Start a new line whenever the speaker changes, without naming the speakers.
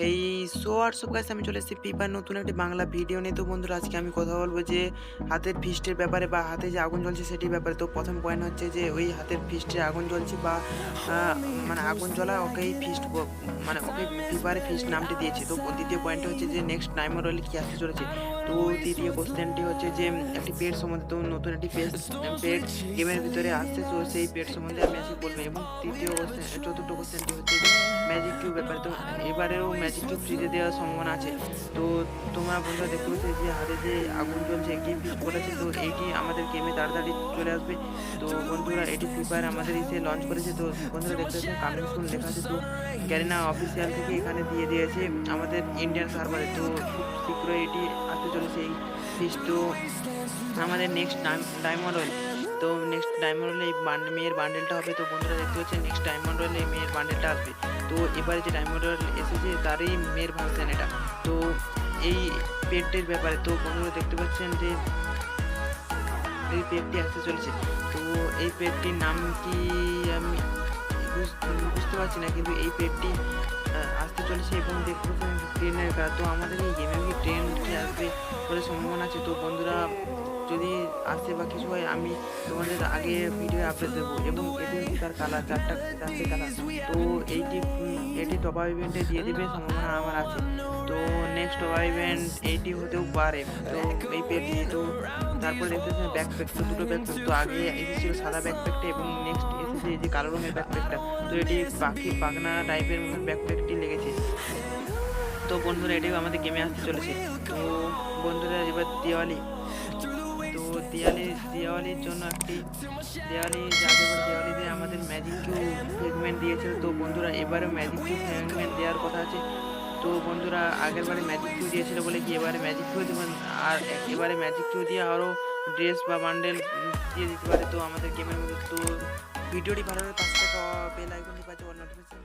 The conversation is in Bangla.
এই সো হোয়াটসঅ্যাপ গাইস, আমি চলে এসেছি ফ্রি ফায়ার নতুন একটি বাংলা ভিডিও নিয়ে। তো বন্ধুরা, আজকে আমি কথা বলবো যে হাতের ফিস্টের ব্যাপারে বা হাতে যে আগুন জ্বলছে সেটির ব্যাপারে। তো প্রথম পয়েন্ট হচ্ছে যে ওই হাতের ফিস্টে আগুন জ্বলছে বা মানে আগুন জ্বলা ওকেই ফিস্ট, মানে ওকে ফ্রি ফায়ারে ফিস্ট নামটি দিয়েছে। তো দ্বিতীয় পয়েন্ট হচ্ছে যে নেক্সট টাইমার রোলে কী আসতে চলেছে। তো তৃতীয় কোশ্চেনটি হচ্ছে যে একটি পেট সম্বন্ধে। তো নতুন একটি পেট গেমের ভিতরে আসছে, তো সেই পেট সম্বন্ধে আমি আজকে বলবো। এবং চতুর্থ কোশ্চেনটি হচ্ছে যে ম্যাজিক কিউব ব্যাপারে। তো এবারেও ম্যাজিক কিউব ফ্রিতে দেওয়ার সম্ভাবনা আছে। তো তোমরা বন্ধুরা দেখতে পাচ্ছ যে হাতে যে আগুন জ্বলছে গেম ফিস্ট করেছে, তো এইটি আমাদের গেমে তাড়াতাড়ি চলে আসবে। তো বন্ধুরা, এটি ফ্রি ফায়ার আমাদের এসে লঞ্চ করেছে। তো বন্ধুরা দেখতে পাচ্ছেন কামিং সুন লেখা আছে। তো গ্যারিনা অফিসিয়াল থেকে এখানে দিয়ে দিয়েছে আমাদের ইন্ডিয়ান সার্ভারে। তো খুব শীঘ্রই এটি আসতে চলেছে এই ফিস্ট। তো আমাদের নেক্সট ডায়মন্ড রয়েল। তো নেক্সট ডায়মন্ড রয়েল এই মেয়ের বান্ডেলটা হবে। তো বন্ধুরা দেখতে পাচ্ছেন নেক্সট ডায়মন্ড রয়েল এই মেয়ের বান্ডেলটা আসবে। তো এবারে যে ডায়মন্ড রয়েল এসেছে তারই মেয়ের ভার্সন এটা। তো এই পেটটির ব্যাপারে তো বন্ধুরা দেখতে পাচ্ছেন যে এই পেটটি আসতে চলেছে। তো এই পেটটির নাম কি আমি বুঝতে পারছি না, কিন্তু এই পেটটি আসতে চলেছে। এবং দেখতে পাচ্ছেন ট্রেনের কাজ। তো আমাদের এই গেমে কি ট্রেন কি আসবে বলে সম্ভাবনা আছে। তো বন্ধুরা, যদি আসে বা কিছু হয় আমি তোমাদের আগে ভিডিও আপডেট দেবো। এবং এটি তার কালার চারটে কালার। তো এটি টপ আপ ইভেন্টে দিয়ে দেবে সম্ভাবনা আমার আছে। তো নেক্সট টপ আপ ইভেন্ট এইটি হতেও পারে। তো এই পেটি। তো তারপরে দেখতে পাচ্ছেন ব্যাকপ্যাক। তো দুটো ব্যাকপ্যাক। তো আগে এসেছিল সাদা ব্যাকপ্যাকটা এবং নেক্সট এসেছে এই যে কালো রঙের ব্যাকপ্যাকটা। তো এটি পাখনা টাইপের মতো ব্যাকপ্যাকটি লেগেছে। তো বন্ধুরা, এটিও আমাদের গেমে আসতে চলেছে। তো বন্ধুরা, এবার দিওয়ালি। তো দিওয়ালির জন্য একটি দিওয়ালিতে আমাদের ম্যাজিক কিউ ফ্রেগমেন্ট দিয়েছিল। তো বন্ধুরা, এবারে ম্যাজিক কিউ ফ্রেগমেন্ট দেওয়ার কথা আছে। তো বন্ধুরা, আগের বারে ম্যাজিক কিউ দিয়েছিল বলে কি এবারে ম্যাজিক কিউ দেবেন। আর এবারে ম্যাজিক কিউ দিয়ে আরও ড্রেস বা বান্ডেল দিয়ে দিতে পারে তো আমাদের গেমের মধ্যে। তো ভিডিওটি ভালো লাগলে পাশে থাকা বেল আইকনটি পাচ্ছে নোটিফিকেশন